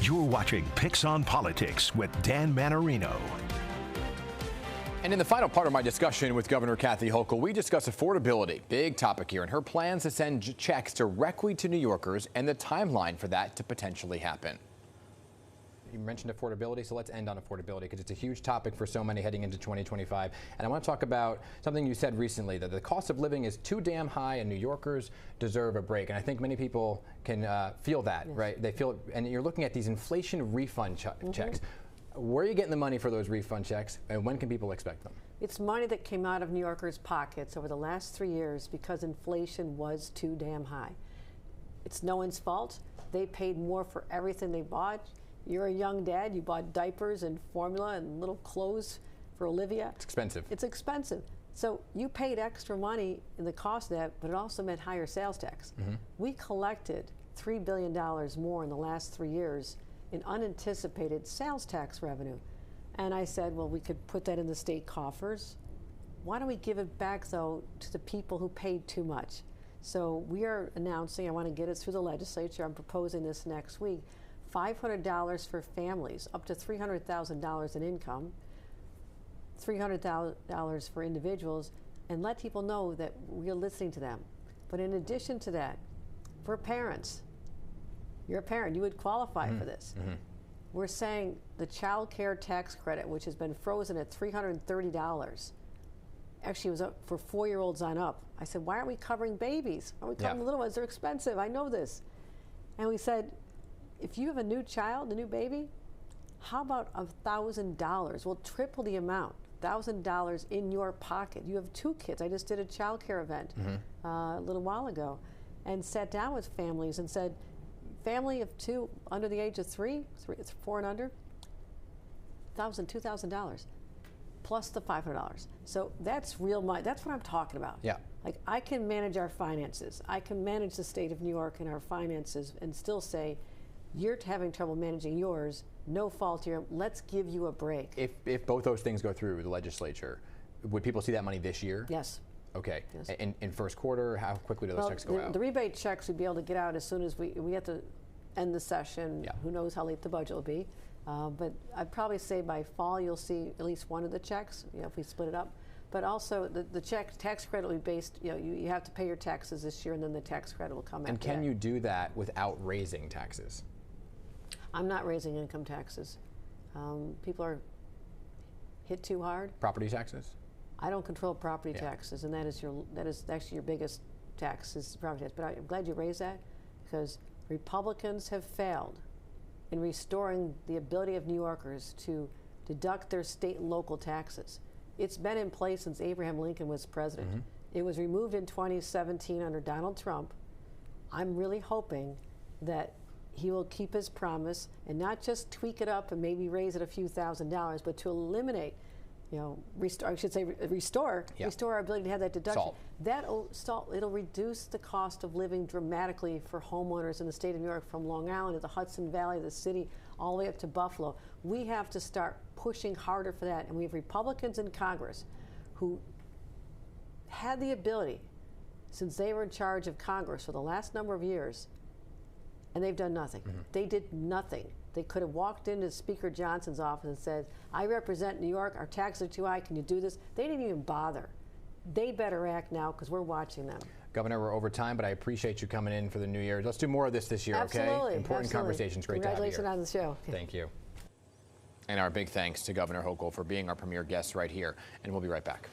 You're watching Picks on Politics with Dan Mannarino. And in the final part of my discussion with Governor Kathy Hochul, we discuss affordability, big topic here, and her plans to send checks directly to New Yorkers and the timeline for that to potentially happen. You mentioned affordability, so let's end on affordability because it's a huge topic for so many heading into 2025. And I want to talk about something you said recently, that the cost of living is too damn high and New Yorkers deserve a break. And I think many people can feel that, yes. Right? They feel, and you're looking at these inflation refund checks. Where are you getting the money for those refund checks, and when can people expect them? It's money that came out of New Yorkers' pockets over the last 3 years because inflation was too damn high. It's no one's fault. They paid more for everything they bought. You're a young dad, you bought diapers and formula and little clothes for Olivia. It's expensive. It's expensive. So you paid extra money in the cost of that, but it also meant higher sales tax. We collected $3 billion more in the last 3 years in unanticipated sales tax revenue. And I said, well, we could put that in the state coffers. Why don't we give it back, though, to the people who paid too much? So we are announcing, I want to get it through the legislature, I'm proposing this next week, $500 for families, up to $300,000 in income, $300,000 for individuals, and let people know that we're listening to them. But in addition to that, for parents, you're a parent, you would qualify for this. We're saying the child care tax credit, which has been frozen at $330, actually it was up for 4-year-olds on up. I said, why aren't we covering babies? Why aren't we covering the little ones? They're expensive, I know this. And we said, if you have a new child, a new baby, how about $1,000? We'll triple the amount, $1,000 in your pocket. You have 2 kids. I just did a child care event a little while ago and sat down with families and said, family of 2 under the age of 3, 4 and under, $2,000 plus the $500. So that's real money. That's what I'm talking about. Yeah. Like, I can manage our finances. I can manage the state of New York and our finances and still say, you're having trouble managing yours, no fault here, let's give you a break. If both those things go through the legislature, would people see that money this year? Yes. Okay. Yes. In first quarter, how quickly do those checks go out? The rebate checks we'd be able to get out as soon as we have to end the session. Who knows how late the budget will be. But I'd probably say by fall you'll see at least one of the checks, if we split it up. But also the tax credit will be based, you have to pay your taxes this year and then the tax credit will come after. And can you do that without raising taxes? I'm not raising income taxes. People are hit too hard. Property taxes? I don't control property taxes, and that is actually your biggest tax is property tax. But I'm glad you raised that because Republicans have failed in restoring the ability of New Yorkers to deduct their state and local taxes. It's been in place since Abraham Lincoln was president. It was removed in 2017 under Donald Trump. I'm really hoping that he will keep his promise and not just tweak it up and maybe raise it a few $1,000s, but to eliminate, restore our ability to have that deduction. It'll reduce the cost of living dramatically for homeowners in the state of New York, from Long Island to the Hudson Valley, the city, all the way up to Buffalo. We have to start pushing harder for that, and we have Republicans in Congress who had the ability, since they were in charge of Congress for the last number of years, and they've done nothing. They did nothing. They could have walked into Speaker Johnson's office and said, I represent New York, our taxes are too high, can you do this? They didn't even bother. They better act now because we're watching them. Governor, we're over time, but I appreciate you coming in for the new year. Let's do more of this year, Absolutely. Okay? Important conversations. Great to have you here. Congratulations on the show. Thank you. And our big thanks to Governor Hochul for being our premier guest right here. And we'll be right back.